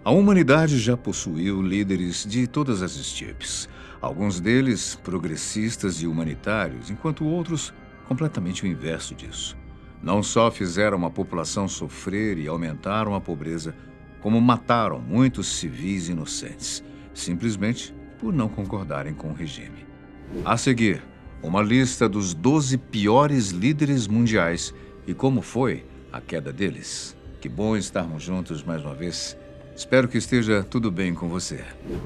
A humanidade já possuiu líderes de todas as estirpes. Alguns deles progressistas e humanitários, enquanto outros completamente o inverso disso. Não só fizeram a população sofrer e aumentaram a pobreza, como mataram muitos civis inocentes, simplesmente por não concordarem com o regime. A seguir, uma lista dos 12 piores líderes mundiais e como foi a queda deles. Que bom estarmos juntos mais uma vez. Espero que esteja tudo bem com você.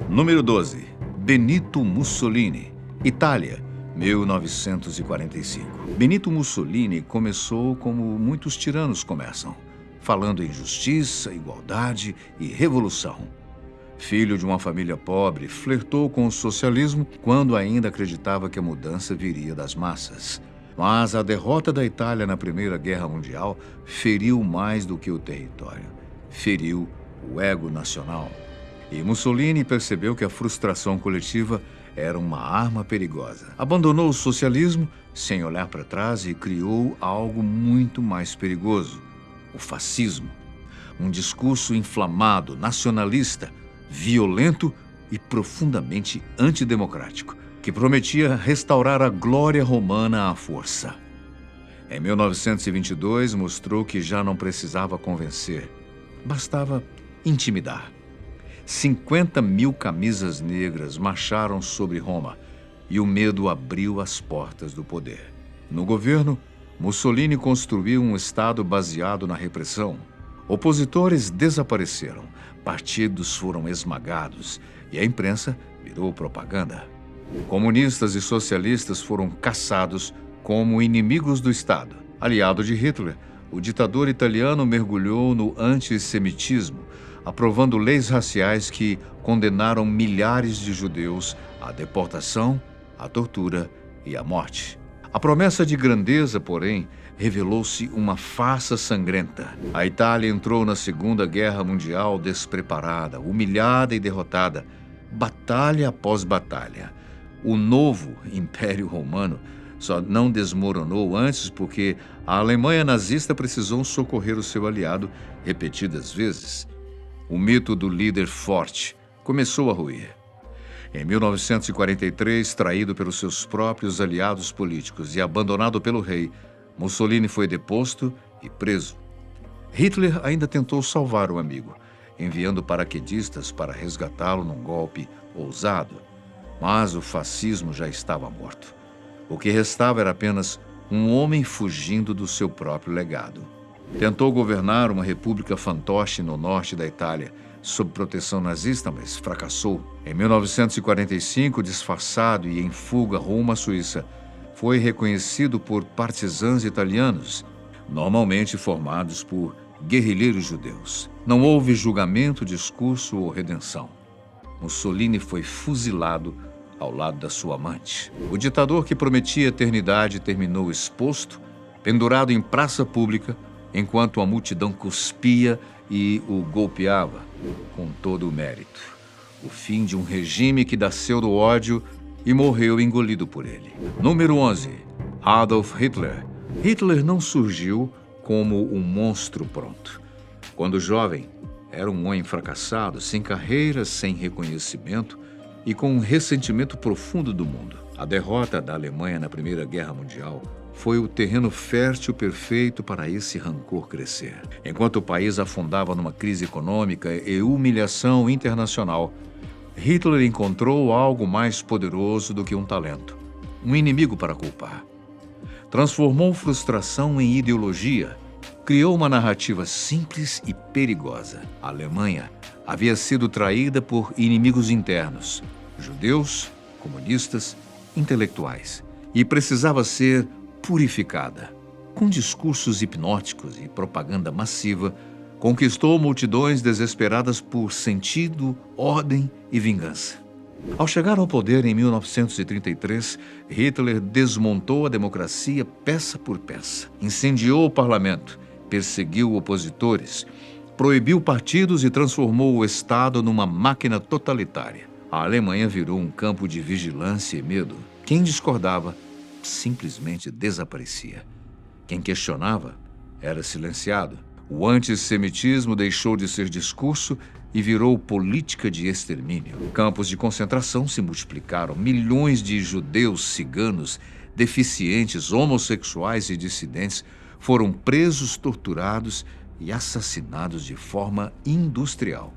Número 12. Benito Mussolini, Itália, 1945. Benito Mussolini começou como muitos tiranos começam, falando em justiça, igualdade e revolução. Filho de uma família pobre, flertou com o socialismo quando ainda acreditava que a mudança viria das massas. Mas a derrota da Itália na Primeira Guerra Mundial feriu mais do que o território. Feriu o ego nacional. E Mussolini percebeu que a frustração coletiva era uma arma perigosa. Abandonou o socialismo sem olhar para trás e criou algo muito mais perigoso: o fascismo. Um discurso inflamado, nacionalista, violento e profundamente antidemocrático, que prometia restaurar a glória romana à força. Em 1922, mostrou que já não precisava convencer, bastava intimidar. 50 mil camisas negras marcharam sobre Roma e o medo abriu as portas do poder. No governo, Mussolini construiu um Estado baseado na repressão. Opositores desapareceram, partidos foram esmagados e a imprensa virou propaganda. Comunistas e socialistas foram caçados como inimigos do Estado. Aliado de Hitler, o ditador italiano mergulhou no antissemitismo, aprovando leis raciais que condenaram milhares de judeus à deportação, à tortura e à morte. A promessa de grandeza, porém, revelou-se uma farsa sangrenta. A Itália entrou na Segunda Guerra Mundial despreparada, humilhada e derrotada, batalha após batalha. O novo Império Romano só não desmoronou antes porque a Alemanha nazista precisou socorrer o seu aliado repetidas vezes. O mito do líder forte começou a ruir. Em 1943, traído pelos seus próprios aliados políticos e abandonado pelo rei, Mussolini foi deposto e preso. Hitler ainda tentou salvar o amigo, enviando paraquedistas para resgatá-lo num golpe ousado. Mas o fascismo já estava morto. O que restava era apenas um homem fugindo do seu próprio legado. Tentou governar uma república fantoche no norte da Itália, sob proteção nazista, mas fracassou. Em 1945, disfarçado e em fuga rumo à Suíça, foi reconhecido por partisãos italianos, normalmente formados por guerrilheiros judeus. Não houve julgamento, discurso ou redenção. Mussolini foi fuzilado ao lado da sua amante. O ditador que prometia eternidade terminou exposto, pendurado em praça pública, enquanto a multidão cuspia e o golpeava, com todo o mérito. O fim de um regime que nasceu do ódio e morreu engolido por ele. Número 11. Adolf Hitler. Hitler não surgiu como um monstro pronto. Quando jovem, era um homem fracassado, sem carreira, sem reconhecimento e com um ressentimento profundo do mundo. A derrota da Alemanha na Primeira Guerra Mundial foi o terreno fértil perfeito para esse rancor crescer. Enquanto o país afundava numa crise econômica e humilhação internacional, Hitler encontrou algo mais poderoso do que um talento, um inimigo para culpar. Transformou frustração em ideologia, criou uma narrativa simples e perigosa. A Alemanha havia sido traída por inimigos internos, judeus, comunistas, intelectuais, e precisava ser purificada. Com discursos hipnóticos e propaganda massiva, conquistou multidões desesperadas por sentido, ordem e vingança. Ao chegar ao poder em 1933, Hitler desmontou a democracia peça por peça, incendiou o parlamento, perseguiu opositores, proibiu partidos e transformou o Estado numa máquina totalitária. A Alemanha virou um campo de vigilância e medo. Quem discordava simplesmente desaparecia. Quem questionava era silenciado. O antissemitismo deixou de ser discurso e virou política de extermínio. Campos de concentração se multiplicaram. Milhões de judeus, ciganos, deficientes, homossexuais e dissidentes foram presos, torturados e assassinados de forma industrial.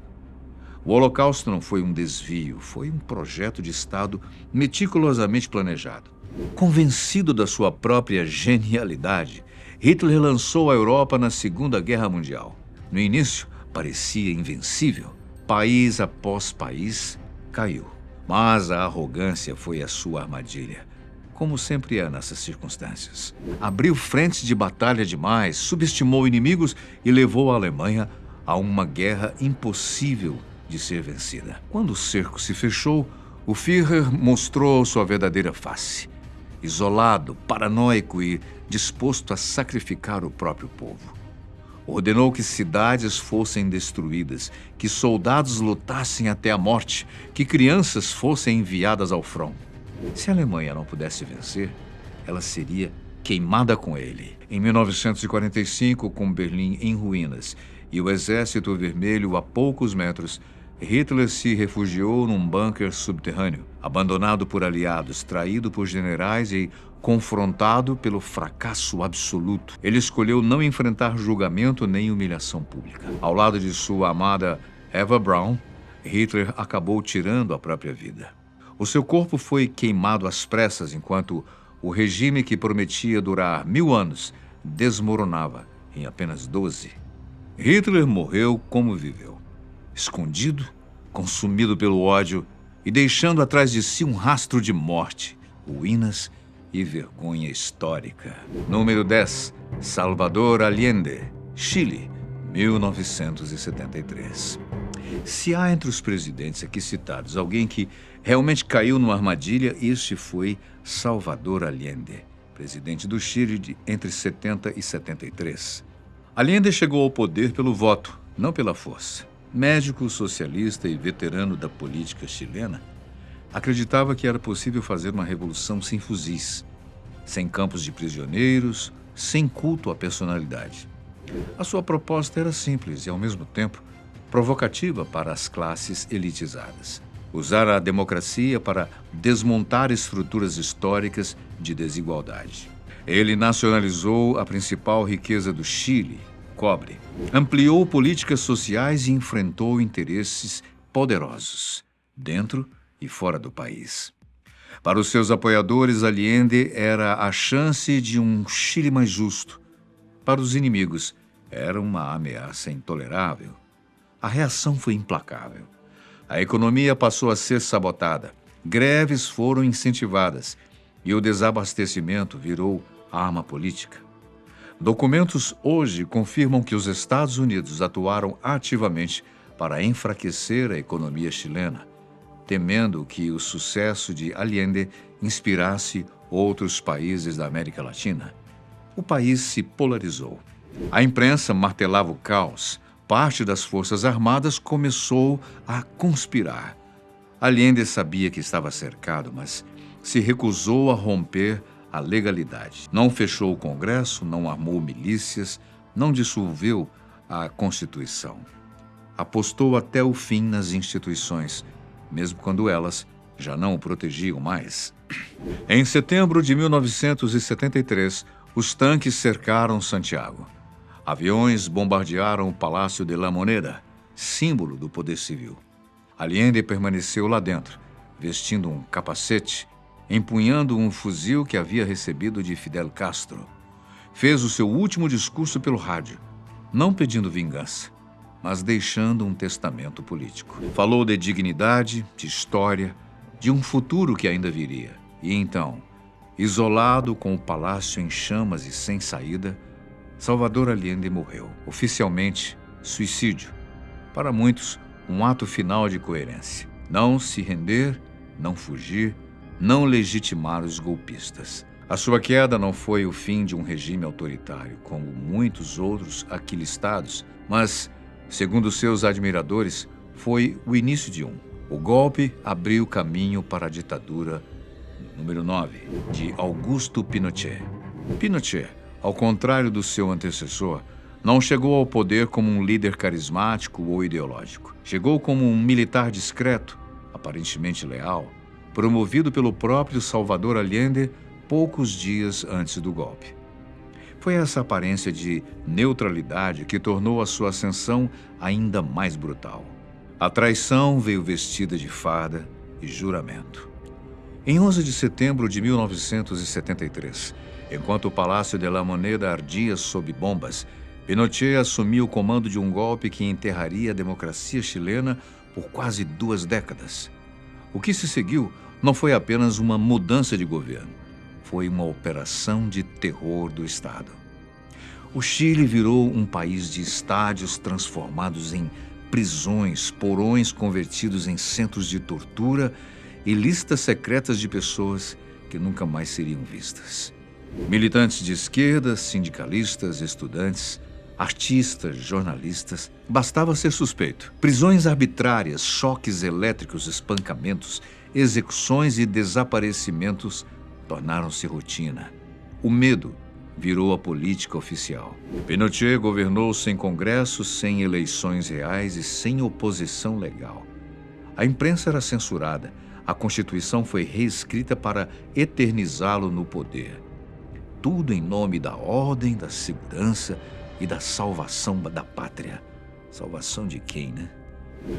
O Holocausto não foi um desvio, foi um projeto de Estado meticulosamente planejado. Convencido da sua própria genialidade, Hitler lançou a Europa na Segunda Guerra Mundial. No início, parecia invencível. País após país caiu. Mas a arrogância foi a sua armadilha, como sempre é nessas circunstâncias. Abriu frentes de batalha demais, subestimou inimigos e levou a Alemanha a uma guerra impossível de ser vencida. Quando o cerco se fechou, o Führer mostrou sua verdadeira face. Isolado, paranoico e disposto a sacrificar o próprio povo. Ordenou que cidades fossem destruídas, que soldados lutassem até a morte, que crianças fossem enviadas ao front. Se a Alemanha não pudesse vencer, ela seria queimada com ele. Em 1945, com Berlim em ruínas e o Exército Vermelho a poucos metros, Hitler se refugiou num bunker subterrâneo, abandonado por aliados, traído por generais e confrontado pelo fracasso absoluto. Ele escolheu não enfrentar julgamento nem humilhação pública. Ao lado de sua amada Eva Braun, Hitler acabou tirando a própria vida. O seu corpo foi queimado às pressas enquanto o regime que prometia durar 1000 anos desmoronava em apenas 12. Hitler morreu como viveu, escondido, consumido pelo ódio e deixando atrás de si um rastro de morte, ruínas e vergonha histórica. Número 10. Salvador Allende, Chile, 1973. Se há entre os presidentes aqui citados alguém que realmente caiu numa armadilha, este foi Salvador Allende, presidente do Chile entre 70 e 73. Allende chegou ao poder pelo voto, não pela força. Médico, socialista e veterano da política chilena, acreditava que era possível fazer uma revolução sem fuzis, sem campos de prisioneiros, sem culto à personalidade. A sua proposta era simples e, ao mesmo tempo, provocativa para as classes elitizadas. Usar a democracia para desmontar estruturas históricas de desigualdade. Ele nacionalizou a principal riqueza do Chile, cobre. Ampliou políticas sociais e enfrentou interesses poderosos, dentro e fora do país. Para os seus apoiadores, Allende era a chance de um Chile mais justo. Para os inimigos, era uma ameaça intolerável. A reação foi implacável. A economia passou a ser sabotada, greves foram incentivadas e o desabastecimento virou arma política. Documentos hoje confirmam que os Estados Unidos atuaram ativamente para enfraquecer a economia chilena, temendo que o sucesso de Allende inspirasse outros países da América Latina. O país se polarizou. A imprensa martelava o caos. Parte das Forças Armadas começou a conspirar. Allende sabia que estava cercado, mas se recusou a romper a legalidade. Não fechou o Congresso, não armou milícias, não dissolveu a Constituição. Apostou até o fim nas instituições, mesmo quando elas já não o protegiam mais. Em setembro de 1973, os tanques cercaram Santiago. Aviões bombardearam o Palácio de la Moneda, símbolo do poder civil. Allende permaneceu lá dentro, vestindo um capacete, empunhando um fuzil que havia recebido de Fidel Castro. Fez o seu último discurso pelo rádio, não pedindo vingança, mas deixando um testamento político. Falou de dignidade, de história, de um futuro que ainda viria. E então, isolado com o palácio em chamas e sem saída, Salvador Allende morreu. Oficialmente, suicídio. Para muitos, um ato final de coerência. Não se render, não fugir, não legitimar os golpistas. A sua queda não foi o fim de um regime autoritário, como muitos outros aqui listados, mas, segundo seus admiradores, foi o início de um. O golpe abriu caminho para a ditadura número 9, de Augusto Pinochet. Pinochet, ao contrário do seu antecessor, Não chegou ao poder como um líder carismático ou ideológico. Chegou como um militar discreto, aparentemente leal, promovido pelo próprio Salvador Allende poucos dias antes do golpe. Foi essa aparência de neutralidade que tornou a sua ascensão ainda mais brutal. A traição veio vestida de farda e juramento. Em 11 de setembro de 1973, enquanto o Palácio de la Moneda ardia sob bombas, Pinochet assumiu o comando de um golpe que enterraria a democracia chilena por quase 2 décadas. O que se seguiu não foi apenas uma mudança de governo, foi uma operação de terror do Estado. O Chile virou um país de estádios transformados em prisões, porões convertidos em centros de tortura e listas secretas de pessoas que nunca mais seriam vistas. Militantes de esquerda, sindicalistas, estudantes, artistas, jornalistas, bastava ser suspeito. Prisões arbitrárias, choques elétricos, espancamentos, execuções e desaparecimentos tornaram-se rotina. O medo virou a política oficial. Pinochet governou sem congresso, sem eleições reais e sem oposição legal. A imprensa era censurada. A Constituição foi reescrita para eternizá-lo no poder. Tudo em nome da ordem, da segurança e da salvação da pátria. Salvação de quem, né?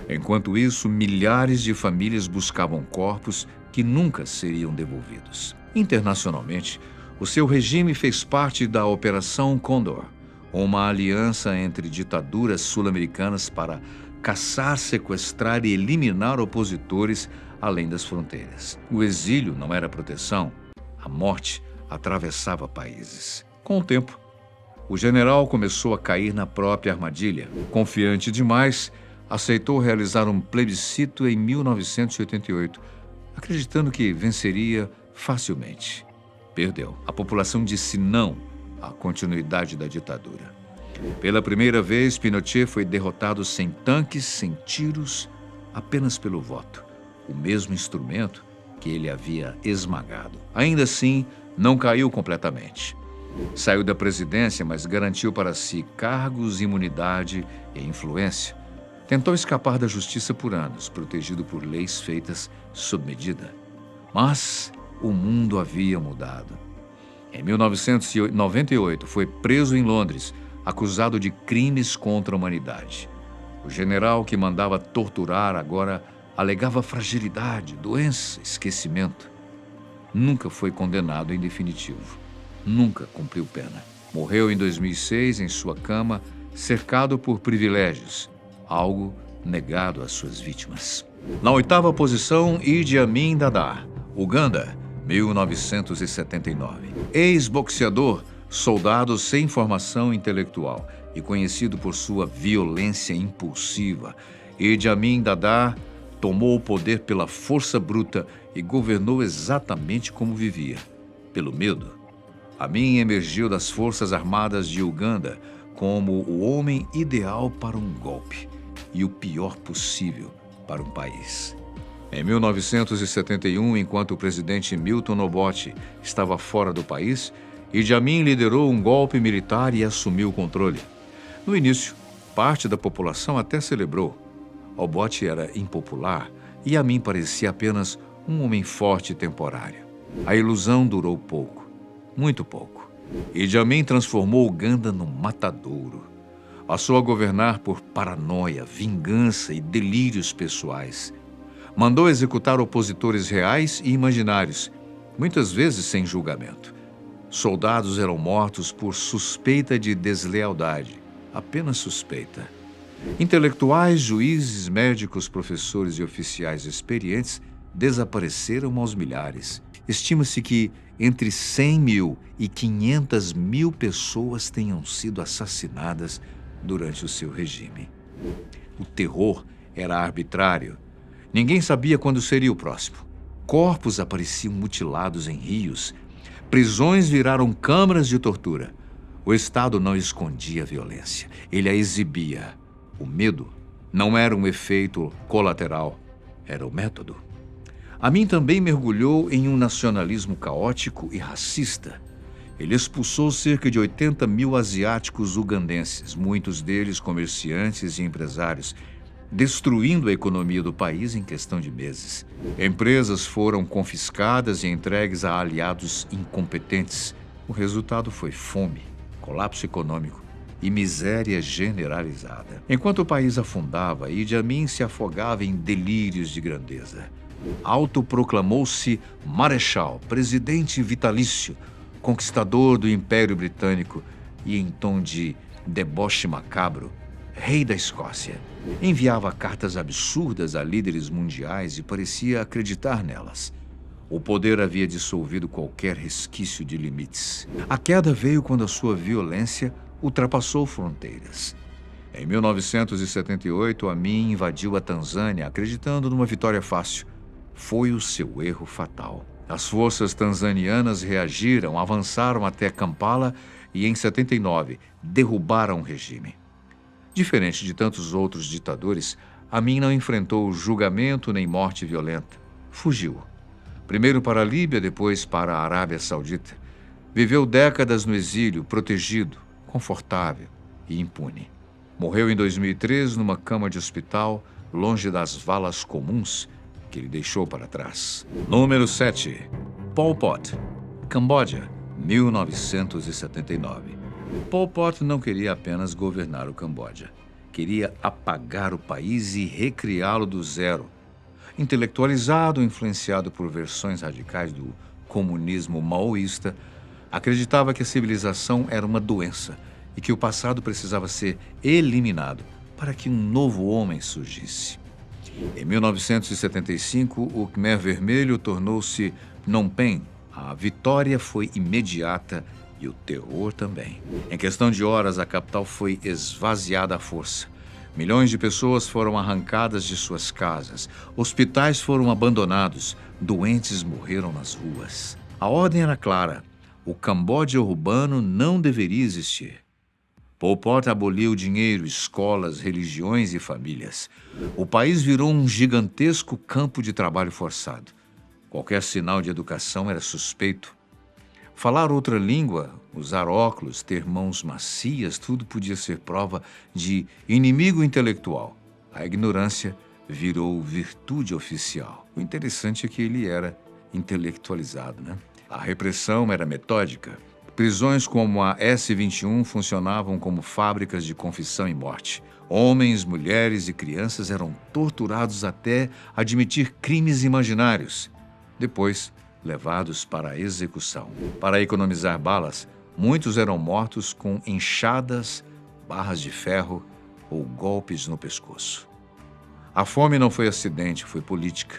Enquanto isso, milhares de famílias buscavam corpos que nunca seriam devolvidos. Internacionalmente, o seu regime fez parte da Operação Condor, uma aliança entre ditaduras sul-americanas para caçar, sequestrar e eliminar opositores além das fronteiras. O exílio não era proteção, a morte atravessava países. Com o tempo, o general começou a cair na própria armadilha. Confiante demais, aceitou realizar um plebiscito em 1988, acreditando que venceria facilmente. Perdeu. A população disse não à continuidade da ditadura. Pela primeira vez, Pinochet foi derrotado sem tanques, sem tiros, apenas pelo voto, o mesmo instrumento que ele havia esmagado. Ainda assim, não caiu completamente. Saiu da presidência, mas garantiu para si cargos, imunidade e influência. Tentou escapar da justiça por anos, protegido por leis feitas sob medida. Mas o mundo havia mudado. Em 1998, foi preso em Londres, acusado de crimes contra a humanidade. O general que mandava torturar agora alegava fragilidade, doença, esquecimento. Nunca foi condenado em definitivo. Nunca cumpriu pena. Morreu em 2006 em sua cama, cercado por privilégios, algo negado às suas vítimas. Na 8ª posição, Idi Amin Dada, Uganda, 1979. Ex-boxeador, soldado sem formação intelectual e conhecido por sua violência impulsiva, Idi Amin Dada tomou o poder pela força bruta e governou exatamente como vivia, pelo medo. Amin emergiu das Forças Armadas de Uganda como o homem ideal para um golpe e o pior possível para um país. Em 1971, enquanto o presidente Milton Obote estava fora do país, Idi Amin liderou um golpe militar e assumiu o controle. No início, parte da população até celebrou. Obote era impopular e Amin parecia apenas um homem forte e temporário. A ilusão durou pouco, muito pouco. Idi Amin transformou Uganda num matadouro. Passou a governar por paranoia, vingança e delírios pessoais. Mandou executar opositores reais e imaginários, muitas vezes sem julgamento. Soldados eram mortos por suspeita de deslealdade, apenas suspeita. Intelectuais, juízes, médicos, professores e oficiais experientes desapareceram aos milhares. Estima-se que entre 100 mil e 500 mil pessoas tenham sido assassinadas durante o seu regime. O terror era arbitrário. Ninguém sabia quando seria o próximo. Corpos apareciam mutilados em rios. Prisões viraram câmaras de tortura. O Estado não escondia a violência, ele a exibia. O medo não era um efeito colateral, era o método. Amin também mergulhou em um nacionalismo caótico e racista. Ele expulsou cerca de 80 mil asiáticos ugandenses, muitos deles comerciantes e empresários, destruindo a economia do país em questão de meses. Empresas foram confiscadas e entregues a aliados incompetentes. O resultado foi fome, colapso econômico e miséria generalizada. Enquanto o país afundava, Idi Amin se afogava em delírios de grandeza. Autoproclamou-se marechal, presidente vitalício, conquistador do Império Britânico e, em tom de deboche macabro, rei da Escócia. Enviava cartas absurdas a líderes mundiais e parecia acreditar nelas. O poder havia dissolvido qualquer resquício de limites. A queda veio quando a sua violência ultrapassou fronteiras. Em 1978, Amin invadiu a Tanzânia, acreditando numa vitória fácil. Foi o seu erro fatal. As forças tanzanianas reagiram, avançaram até Kampala e, em 79, derrubaram o regime. Diferente de tantos outros ditadores, Amin não enfrentou julgamento nem morte violenta. Fugiu. Primeiro para a Líbia, depois para a Arábia Saudita. Viveu décadas no exílio, protegido, confortável e impune. Morreu em 2003 numa cama de hospital, longe das valas comuns que ele deixou para trás. Número 7. Pol Pot, Camboja, 1979. Pol Pot não queria apenas governar o Camboja. Queria apagar o país e recriá-lo do zero. Intelectualizado, influenciado por versões radicais do comunismo maoísta, acreditava que a civilização era uma doença e que o passado precisava ser eliminado para que um novo homem surgisse. Em 1975, o Khmer Vermelho tornou-se Phnom Penh. A vitória foi imediata e o terror também. Em questão de horas, a capital foi esvaziada à força. Milhões de pessoas foram arrancadas de suas casas. Hospitais foram abandonados. Doentes morreram nas ruas. A ordem era clara. O Camboja urbano não deveria existir. Pol Pot aboliu dinheiro, escolas, religiões e famílias. O país virou um gigantesco campo de trabalho forçado. Qualquer sinal de educação era suspeito. Falar outra língua, usar óculos, ter mãos macias, tudo podia ser prova de inimigo intelectual. A ignorância virou virtude oficial. O interessante é que ele era intelectualizado, né? A repressão era metódica. Prisões como a S-21 funcionavam como fábricas de confissão e morte. Homens, mulheres e crianças eram torturados até admitir crimes imaginários. Depois, levados para a execução. Para economizar balas, muitos eram mortos com enxadas, barras de ferro ou golpes no pescoço. A fome não foi acidente, foi política.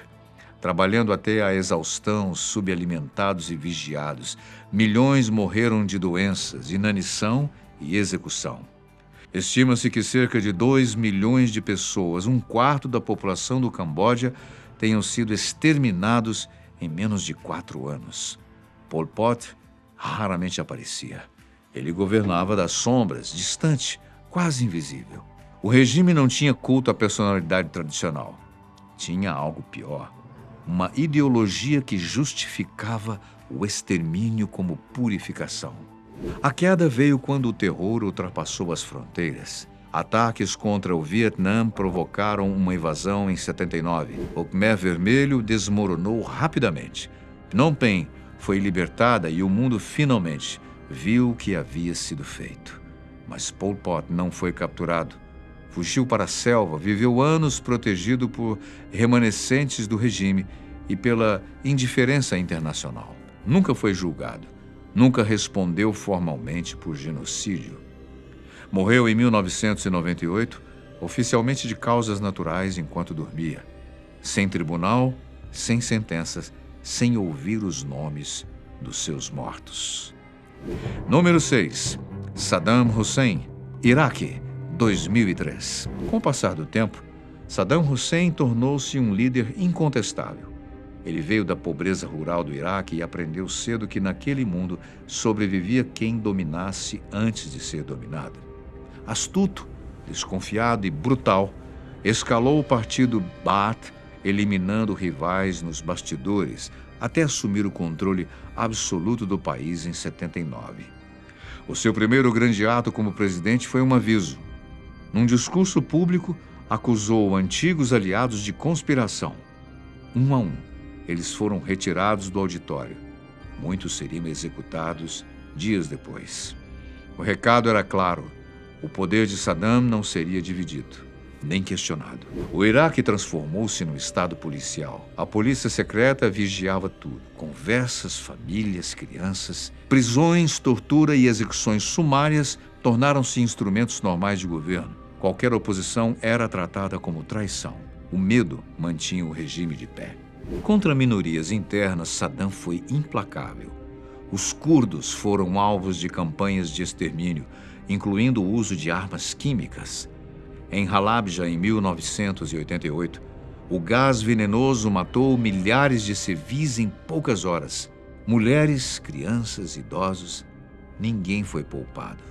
Trabalhando até a exaustão, subalimentados e vigiados, milhões morreram de doenças, inanição e execução. Estima-se que cerca de 2 milhões de pessoas, um quarto da população do Camboja, tenham sido exterminados em menos de 4 anos. Pol Pot raramente aparecia. Ele governava das sombras, distante, quase invisível. O regime não tinha culto à personalidade tradicional. Tinha algo pior. Uma ideologia que justificava o extermínio como purificação. A queda veio quando o terror ultrapassou as fronteiras. Ataques contra o Vietnã provocaram uma invasão em 79. O Khmer Vermelho desmoronou rapidamente. Phnom Penh foi libertada e o mundo finalmente viu o que havia sido feito. Mas Pol Pot não foi capturado. Fugiu para a selva, viveu anos protegido por remanescentes do regime e pela indiferença internacional. Nunca foi julgado, nunca respondeu formalmente por genocídio. Morreu em 1998, oficialmente de causas naturais enquanto dormia. Sem tribunal, sem sentenças, sem ouvir os nomes dos seus mortos. Número 6. Saddam Hussein, Iraque, 2003. Com o passar do tempo, Saddam Hussein tornou-se um líder incontestável. Ele veio da pobreza rural do Iraque e aprendeu cedo que naquele mundo sobrevivia quem dominasse antes de ser dominado. Astuto, desconfiado e brutal, escalou o partido Baath, eliminando rivais nos bastidores, até assumir o controle absoluto do país em 79. O seu primeiro grande ato como presidente foi um aviso. Num discurso público, acusou antigos aliados de conspiração. Um a um, eles foram retirados do auditório. Muitos seriam executados dias depois. O recado era claro: o poder de Saddam não seria dividido, nem questionado. O Iraque transformou-se num estado policial. A polícia secreta vigiava tudo: conversas, famílias, crianças. Prisões, tortura e execuções sumárias tornaram-se instrumentos normais de governo. Qualquer oposição era tratada como traição. O medo mantinha o regime de pé. Contra minorias internas, Saddam foi implacável. Os curdos foram alvos de campanhas de extermínio, incluindo o uso de armas químicas. Em Halabja, em 1988, o gás venenoso matou milhares de civis em poucas horas. Mulheres, crianças, idosos, ninguém foi poupado.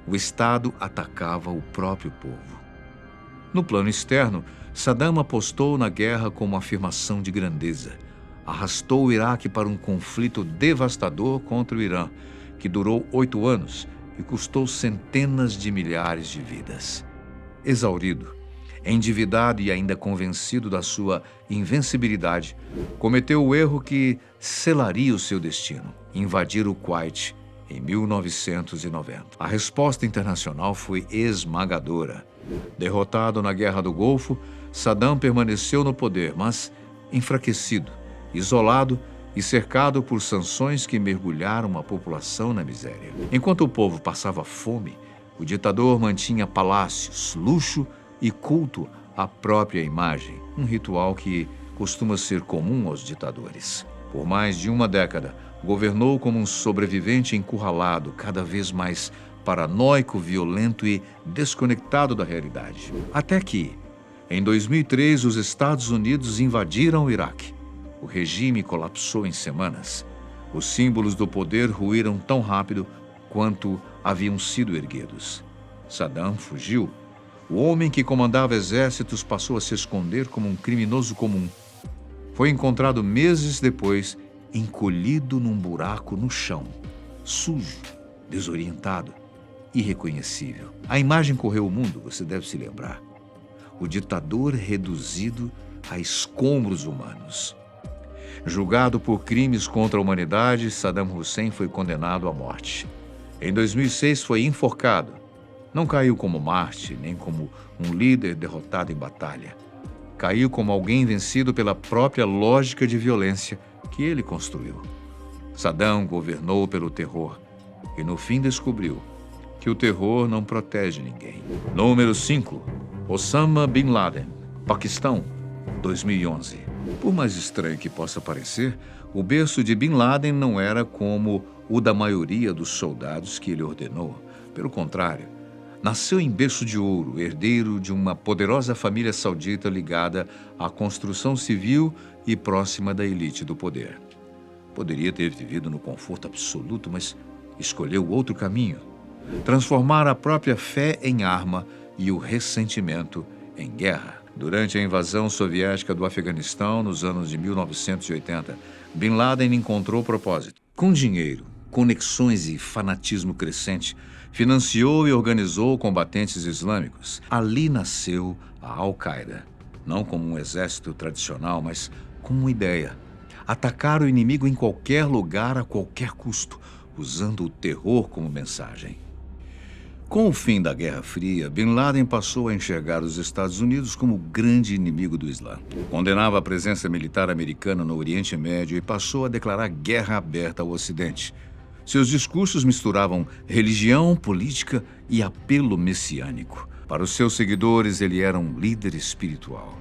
O Estado atacava o próprio povo. No plano externo, Saddam apostou na guerra como afirmação de grandeza. Arrastou o Iraque para um conflito devastador contra o Irã, que durou 8 anos e custou centenas de milhares de vidas. Exaurido, endividado e ainda convencido da sua invencibilidade, cometeu o erro que selaria o seu destino: invadir o Kuwait em 1990. A resposta internacional foi esmagadora. Derrotado na Guerra do Golfo, Saddam permaneceu no poder, mas enfraquecido, isolado e cercado por sanções que mergulharam a população na miséria. Enquanto o povo passava fome, o ditador mantinha palácios, luxo e culto à própria imagem, um ritual que costuma ser comum aos ditadores. Por mais de uma década, governou como um sobrevivente encurralado, cada vez mais paranoico, violento e desconectado da realidade. Até que, em 2003, os Estados Unidos invadiram o Iraque. O regime colapsou em semanas. Os símbolos do poder ruíram tão rápido quanto haviam sido erguidos. Saddam fugiu. O homem que comandava exércitos passou a se esconder como um criminoso comum. Foi encontrado meses depois, encolhido num buraco no chão, sujo, desorientado, irreconhecível. A imagem correu o mundo, você deve se lembrar. O ditador reduzido a escombros humanos. Julgado por crimes contra a humanidade, Saddam Hussein foi condenado à morte. Em 2006 foi enforcado. Não caiu como Marte, nem como um líder derrotado em batalha. Caiu como alguém vencido pela própria lógica de violência que ele construiu. Saddam governou pelo terror e no fim descobriu que o terror não protege ninguém. Número 5. Osama Bin Laden, Paquistão, 2011. Por mais estranho que possa parecer, o berço de Bin Laden não era como o da maioria dos soldados que ele ordenou. Pelo contrário, nasceu em berço de ouro, herdeiro de uma poderosa família saudita ligada à construção civil e próxima da elite do poder. Poderia ter vivido no conforto absoluto, mas escolheu outro caminho: transformar a própria fé em arma e o ressentimento em guerra. Durante a invasão soviética do Afeganistão, nos anos de 1980, Bin Laden encontrou propósito. Com dinheiro, conexões e fanatismo crescente, financiou e organizou combatentes islâmicos. Ali nasceu a Al-Qaeda, não como um exército tradicional, mas com uma ideia: atacar o inimigo em qualquer lugar a qualquer custo, usando o terror como mensagem. Com o fim da Guerra Fria, Bin Laden passou a enxergar os Estados Unidos como o grande inimigo do Islã. Condenava a presença militar americana no Oriente Médio e passou a declarar guerra aberta ao Ocidente. Seus discursos misturavam religião, política e apelo messiânico. Para os seus seguidores, ele era um líder espiritual.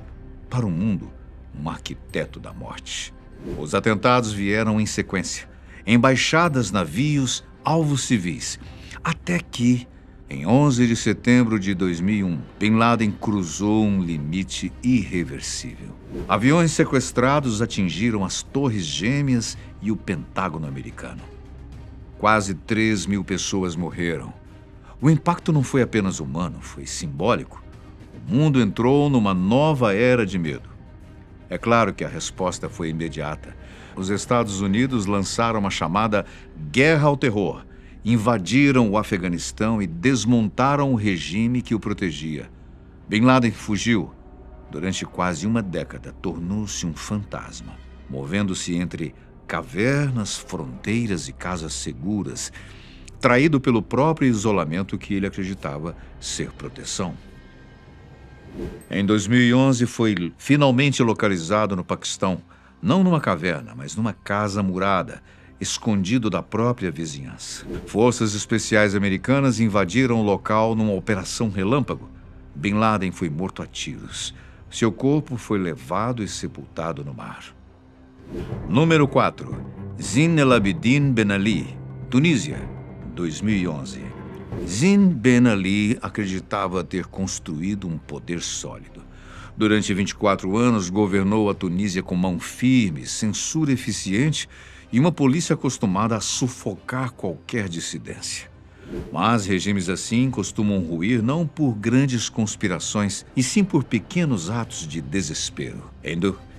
Para o mundo, um arquiteto da morte. Os atentados vieram em sequência. Embaixadas, navios, alvos civis. Até que, em 11 de setembro de 2001, Bin Laden cruzou um limite irreversível. Aviões sequestrados atingiram as Torres Gêmeas e o Pentágono americano. Quase 3.000 pessoas morreram. O impacto não foi apenas humano, foi simbólico. O mundo entrou numa nova era de medo. É claro que a resposta foi imediata. Os Estados Unidos lançaram uma chamada Guerra ao Terror. Invadiram o Afeganistão e desmontaram o regime que o protegia. Bin Laden fugiu. Durante quase uma década, tornou-se um fantasma, movendo-se entre cavernas, fronteiras e casas seguras, traído pelo próprio isolamento que ele acreditava ser proteção. Em 2011, foi finalmente localizado no Paquistão, não numa caverna, mas numa casa murada, escondido da própria vizinhança. Forças especiais americanas invadiram o local numa operação relâmpago. Bin Laden foi morto a tiros. Seu corpo foi levado e sepultado no mar. Número 4. Zine El Abidine Ben Ali, Tunísia, 2011. Zine Ben Ali acreditava ter construído um poder sólido. Durante 24 anos, governou a Tunísia com mão firme, censura eficiente e uma polícia acostumada a sufocar qualquer dissidência. Mas regimes assim costumam ruir não por grandes conspirações, e sim por pequenos atos de desespero.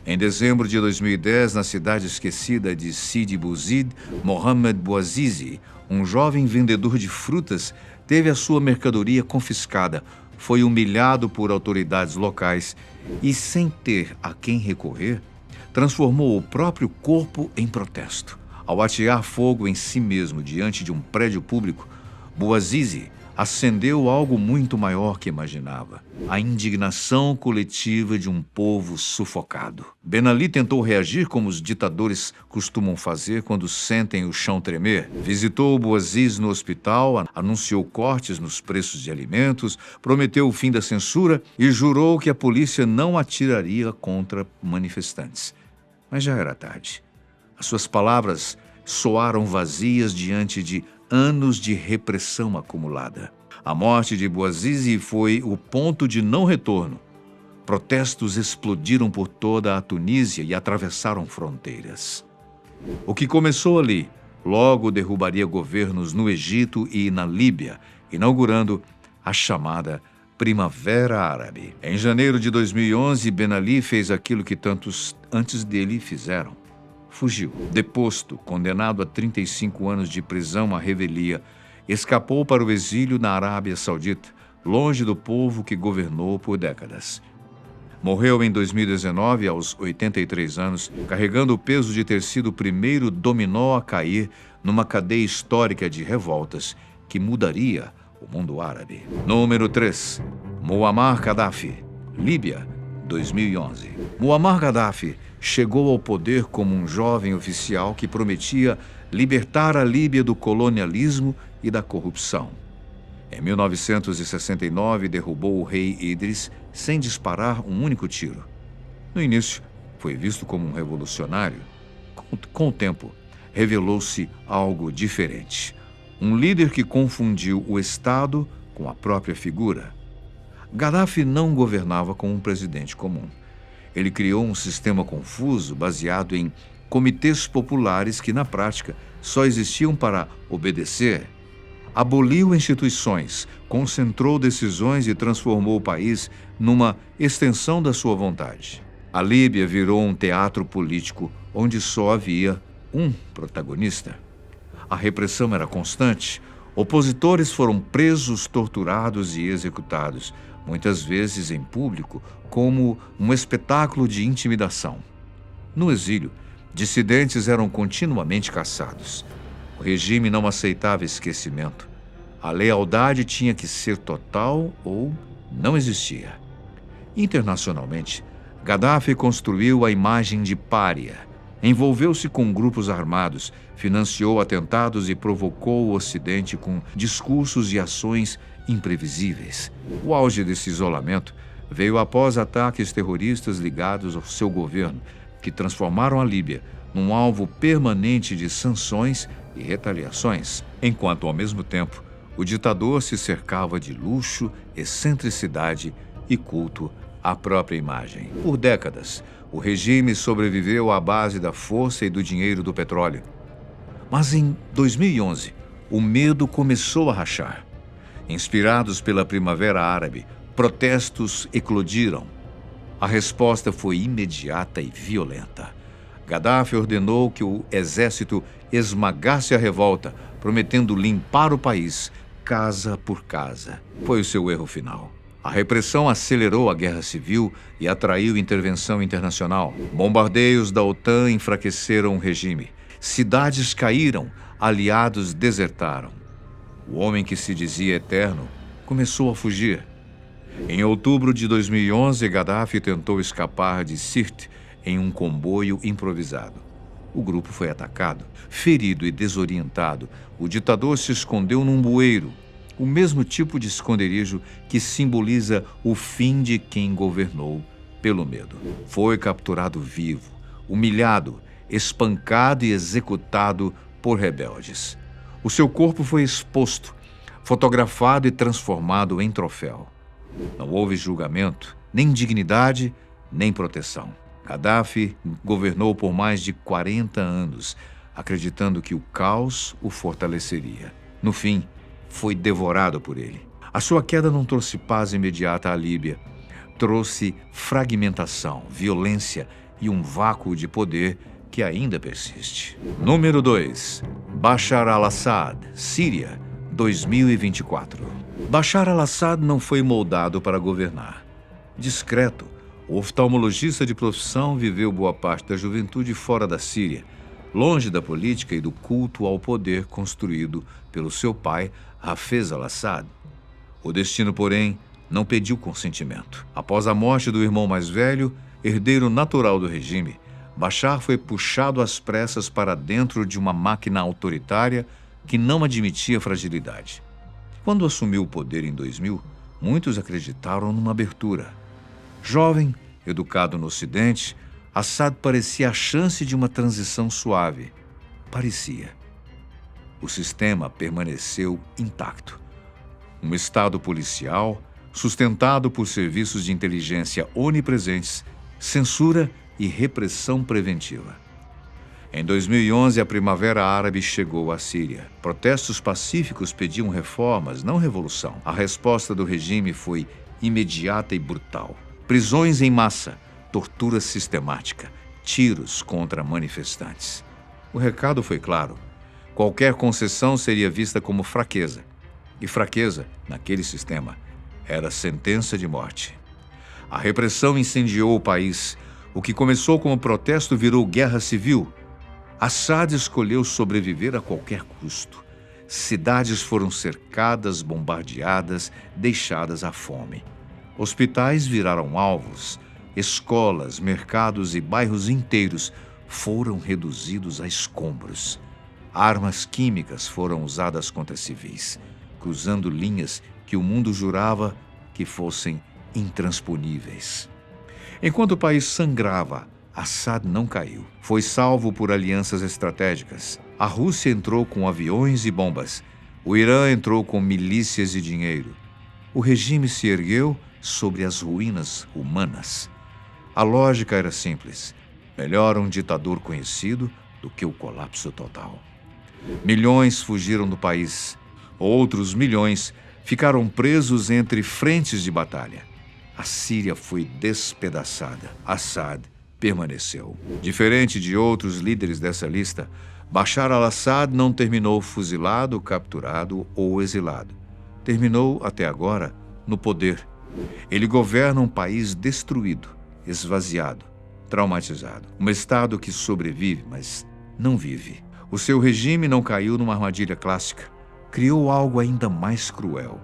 Em dezembro de 2010, na cidade esquecida de Sidi Bouzid, Mohamed Bouazizi, um jovem vendedor de frutas, teve a sua mercadoria confiscada, foi humilhado por autoridades locais e, sem ter a quem recorrer, transformou o próprio corpo em protesto. Ao atear fogo em si mesmo diante de um prédio público, Bouazizi acendeu algo muito maior que imaginava: a indignação coletiva de um povo sufocado. Ben Ali tentou reagir como os ditadores costumam fazer quando sentem o chão tremer. Visitou Bouazizi no hospital, anunciou cortes nos preços de alimentos, prometeu o fim da censura e jurou que a polícia não atiraria contra manifestantes. Mas já era tarde. As suas palavras soaram vazias diante de anos de repressão acumulada. A morte de Bouazizi foi o ponto de não retorno. Protestos explodiram por toda a Tunísia e atravessaram fronteiras. O que começou ali, logo derrubaria governos no Egito e na Líbia, inaugurando a chamada Primavera Árabe. Em janeiro de 2011, Ben Ali fez aquilo que tantos antes dele fizeram. Fugiu. Deposto, condenado a 35 anos de prisão à revelia, escapou para o exílio na Arábia Saudita, longe do povo que governou por décadas. Morreu em 2019, aos 83 anos, carregando o peso de ter sido o primeiro dominó a cair numa cadeia histórica de revoltas que mudaria o mundo árabe. Número 3. Muammar Gaddafi, Líbia, 2011. Muammar Gaddafi chegou ao poder como um jovem oficial que prometia libertar a Líbia do colonialismo e da corrupção. Em 1969, derrubou o rei Idris sem disparar um único tiro. No início, foi visto como um revolucionário. Com o tempo, revelou-se algo diferente. Um líder que confundiu o Estado com a própria figura. Gaddafi não governava como um presidente comum. Ele criou um sistema confuso baseado em comitês populares que, na prática, só existiam para obedecer. Aboliu instituições, concentrou decisões e transformou o país numa extensão da sua vontade. A Líbia virou um teatro político onde só havia um protagonista. A repressão era constante. Opositores foram presos, torturados e executados, muitas vezes em público, como um espetáculo de intimidação. No exílio, dissidentes eram continuamente caçados. O regime não aceitava esquecimento. A lealdade tinha que ser total ou não existia. Internacionalmente, Gaddafi construiu a imagem de pária. Envolveu-se com grupos armados, financiou atentados e provocou o Ocidente com discursos e ações imprevisíveis. O auge desse isolamento veio após ataques terroristas ligados ao seu governo, que transformaram a Líbia num alvo permanente de sanções e retaliações, enquanto, ao mesmo tempo, o ditador se cercava de luxo, excentricidade e culto à própria imagem. Por décadas, o regime sobreviveu à base da força e do dinheiro do petróleo. Mas em 2011, o medo começou a rachar. Inspirados pela Primavera Árabe, protestos eclodiram. A resposta foi imediata e violenta. Gaddafi ordenou que o exército esmagasse a revolta, prometendo limpar o país, casa por casa. Foi o seu erro final. A repressão acelerou a guerra civil e atraiu intervenção internacional. Bombardeios da OTAN enfraqueceram o regime. Cidades caíram, aliados desertaram. O homem que se dizia eterno começou a fugir. Em outubro de 2011, Gaddafi tentou escapar de Sirte em um comboio improvisado. O grupo foi atacado. Ferido e desorientado, o ditador se escondeu num bueiro, o mesmo tipo de esconderijo que simboliza o fim de quem governou pelo medo. Foi capturado vivo, humilhado, espancado e executado por rebeldes. O seu corpo foi exposto, fotografado e transformado em troféu. Não houve julgamento, nem dignidade, nem proteção. Gaddafi governou por mais de 40 anos, acreditando que o caos o fortaleceria. No fim, foi devorado por ele. A sua queda não trouxe paz imediata à Líbia. Trouxe fragmentação, violência e um vácuo de poder que ainda persiste. Número 2. Bashar al-Assad, Síria, 2024. Bashar al-Assad não foi moldado para governar. Discreto, o oftalmologista de profissão viveu boa parte da juventude fora da Síria, longe da política e do culto ao poder construído pelo seu pai, Hafez al-Assad. O destino, porém, não pediu consentimento. Após a morte do irmão mais velho, herdeiro natural do regime, Bashar foi puxado às pressas para dentro de uma máquina autoritária que não admitia fragilidade. Quando assumiu o poder em 2000, muitos acreditaram numa abertura. Jovem, educado no Ocidente, Assad parecia a chance de uma transição suave. Parecia. O sistema permaneceu intacto. Um estado policial, sustentado por serviços de inteligência onipresentes, censura e repressão preventiva. Em 2011, a Primavera Árabe chegou à Síria. Protestos pacíficos pediam reformas, não revolução. A resposta do regime foi imediata e brutal. Prisões em massa, tortura sistemática, tiros contra manifestantes. O recado foi claro. Qualquer concessão seria vista como fraqueza. E fraqueza, naquele sistema, era sentença de morte. A repressão incendiou o país. O que começou como protesto virou guerra civil. Assad escolheu sobreviver a qualquer custo. Cidades foram cercadas, bombardeadas, deixadas à fome. Hospitais viraram alvos. Escolas, mercados e bairros inteiros foram reduzidos a escombros. Armas químicas foram usadas contra civis, cruzando linhas que o mundo jurava que fossem intransponíveis. Enquanto o país sangrava, Assad não caiu. Foi salvo por alianças estratégicas. A Rússia entrou com aviões e bombas. O Irã entrou com milícias e dinheiro. O regime se ergueu sobre as ruínas humanas. A lógica era simples. Melhor um ditador conhecido do que o colapso total. Milhões fugiram do país. Outros milhões ficaram presos entre frentes de batalha. A Síria foi despedaçada. Assad permaneceu. Diferente de outros líderes dessa lista, Bashar al-Assad não terminou fuzilado, capturado ou exilado. Terminou, até agora, no poder. Ele governa um país destruído, esvaziado, traumatizado. Um estado que sobrevive, mas não vive. O seu regime não caiu numa armadilha clássica. Criou algo ainda mais cruel.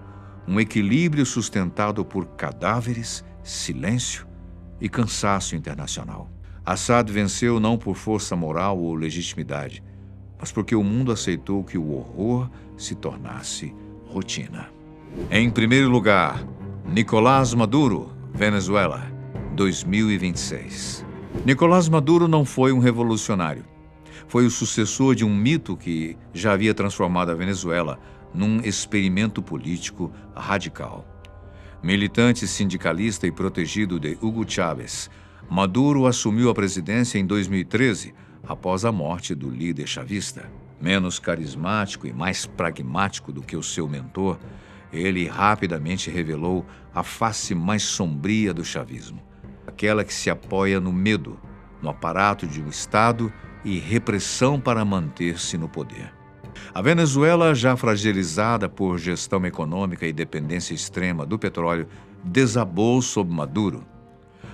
Um equilíbrio sustentado por cadáveres, silêncio e cansaço internacional. Assad venceu não por força moral ou legitimidade, mas porque o mundo aceitou que o horror se tornasse rotina. Em primeiro lugar, Nicolás Maduro, Venezuela, 2026. Nicolás Maduro não foi um revolucionário. Foi o sucessor de um mito que já havia transformado a Venezuela num experimento político radical. Militante sindicalista e protegido de Hugo Chávez, Maduro assumiu a presidência em 2013, após a morte do líder chavista. Menos carismático e mais pragmático do que o seu mentor, ele rapidamente revelou a face mais sombria do chavismo, aquela que se apoia no medo, no aparato de um Estado e repressão para manter-se no poder. A Venezuela, já fragilizada por gestão econômica e dependência extrema do petróleo, desabou sob Maduro.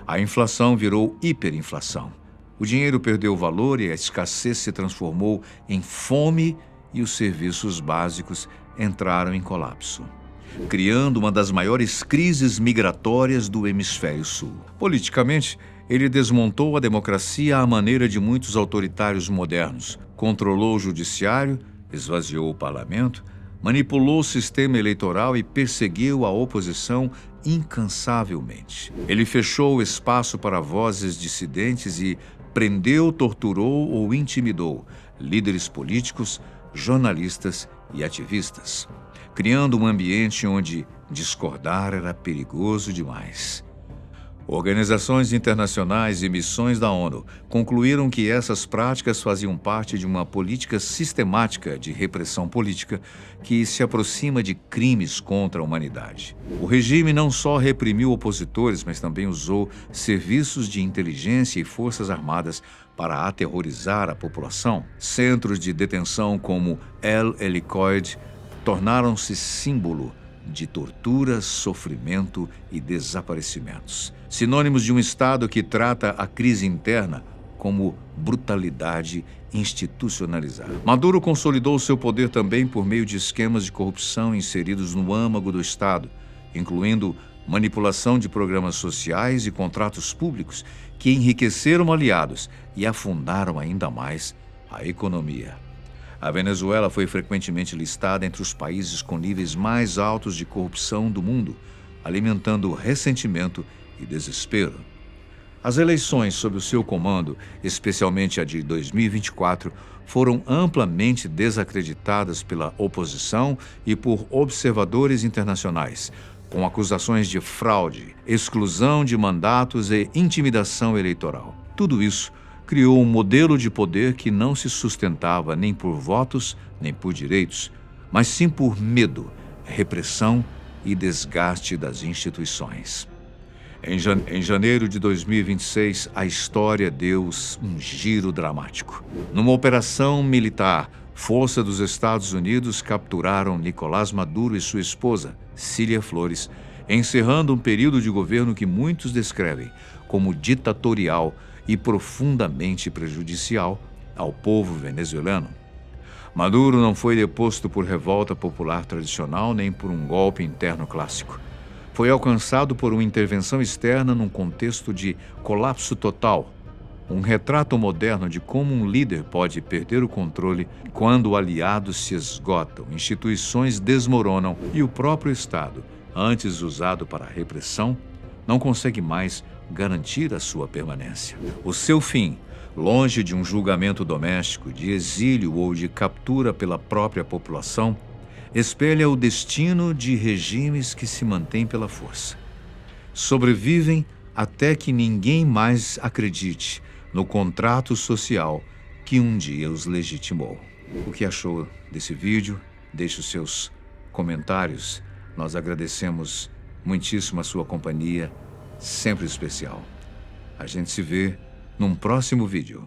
A inflação virou hiperinflação. O dinheiro perdeu valor e a escassez se transformou em fome e os serviços básicos entraram em colapso, criando uma das maiores crises migratórias do hemisfério sul. Politicamente, ele desmontou a democracia à maneira de muitos autoritários modernos, controlou o judiciário, esvaziou o parlamento, manipulou o sistema eleitoral e perseguiu a oposição incansavelmente. Ele fechou o espaço para vozes dissidentes e prendeu, torturou ou intimidou líderes políticos, jornalistas e ativistas, criando um ambiente onde discordar era perigoso demais. Organizações internacionais e missões da ONU concluíram que essas práticas faziam parte de uma política sistemática de repressão política que se aproxima de crimes contra a humanidade. O regime não só reprimiu opositores, mas também usou serviços de inteligência e forças armadas para aterrorizar a população. Centros de detenção como El Helicoide tornaram-se símbolo de tortura, sofrimento e desaparecimentos. Sinônimos de um Estado que trata a crise interna como brutalidade institucionalizada. Maduro consolidou seu poder também por meio de esquemas de corrupção inseridos no âmago do Estado, incluindo manipulação de programas sociais e contratos públicos que enriqueceram aliados e afundaram ainda mais a economia. A Venezuela foi frequentemente listada entre os países com níveis mais altos de corrupção do mundo, alimentando ressentimento e desespero. As eleições sob o seu comando, especialmente a de 2024, foram amplamente desacreditadas pela oposição e por observadores internacionais, com acusações de fraude, exclusão de mandatos e intimidação eleitoral. Tudo isso criou um modelo de poder que não se sustentava nem por votos, nem por direitos, mas sim por medo, repressão e desgaste das instituições. Em janeiro de 2026, a história deu um giro dramático. Numa operação militar, forças dos Estados Unidos capturaram Nicolás Maduro e sua esposa, Cília Flores, encerrando um período de governo que muitos descrevem como ditatorial e profundamente prejudicial ao povo venezuelano. Maduro não foi deposto por revolta popular tradicional nem por um golpe interno clássico. Foi alcançado por uma intervenção externa num contexto de colapso total, um retrato moderno de como um líder pode perder o controle quando aliados se esgotam, instituições desmoronam e o próprio Estado, antes usado para a repressão, não consegue mais garantir a sua permanência. O seu fim, longe de um julgamento doméstico, de exílio ou de captura pela própria população, espelha o destino de regimes que se mantêm pela força. Sobrevivem até que ninguém mais acredite no contrato social que um dia os legitimou. O que achou desse vídeo? Deixe os seus comentários. Nós agradecemos muitíssimo a sua companhia, sempre especial. A gente se vê num próximo vídeo.